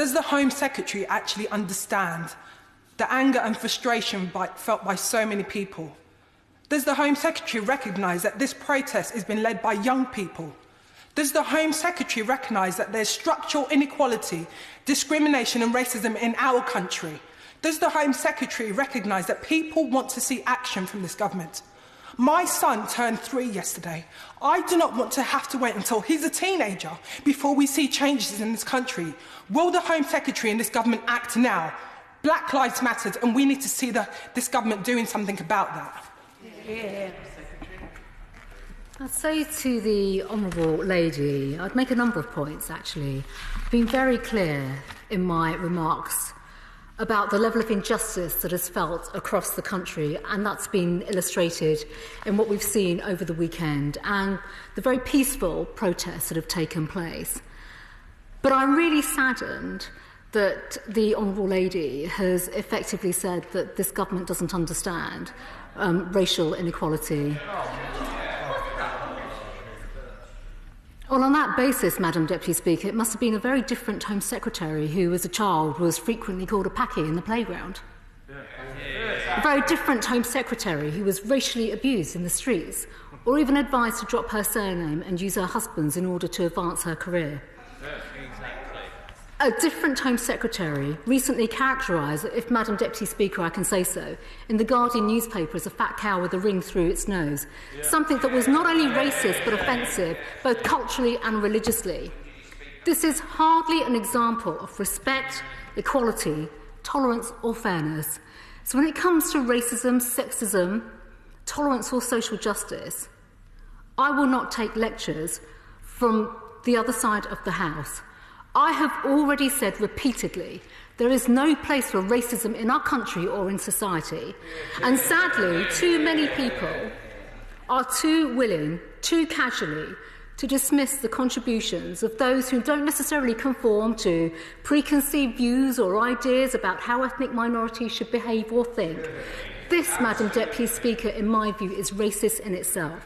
does the Home Secretary actually understand the anger and frustration felt by so many people? Does the Home Secretary recognise that this protest has been led by young people? Does the Home Secretary recognise that there's structural inequality, discrimination and racism in our country? Does the Home Secretary recognise that people want to see action from this government? My son turned 3 yesterday. I do not want to have to wait until he's a teenager before we see changes in this country. Will the Home Secretary and this government act now? Black Lives Matter, and we need to see this government doing something about that. Yeah. I'd say to the Honourable Lady, I'd make a number of points, actually. I've been very clear in my remarks about the level of injustice that is felt across the country, and that's been illustrated in what we've seen over the weekend and the very peaceful protests that have taken place. But I'm really saddened that the Honourable Lady has effectively said that this government doesn't understand racial inequality. Well, on that basis, Madam Deputy Speaker, it must have been a very different Home Secretary who, as a child, was frequently called a Paki in the playground. A very different Home Secretary who was racially abused in the streets, or even advised to drop her surname and use her husband's in order to advance her career. A different Home Secretary recently characterised, if Madam Deputy Speaker I can say so, in the Guardian newspaper as a fat cow with a ring through its nose, something that was not only racist but offensive, both culturally and religiously. This is hardly an example of respect, equality, tolerance or fairness. So when it comes to racism, sexism, tolerance or social justice, I will not take lectures from the other side of the House. I have already said repeatedly there is no place for racism in our country or in society. And sadly, too many people are too willing, too casually, to dismiss the contributions of those who don't necessarily conform to preconceived views or ideas about how ethnic minorities should behave or think. This, Madam Deputy Speaker, in my view, is racist in itself.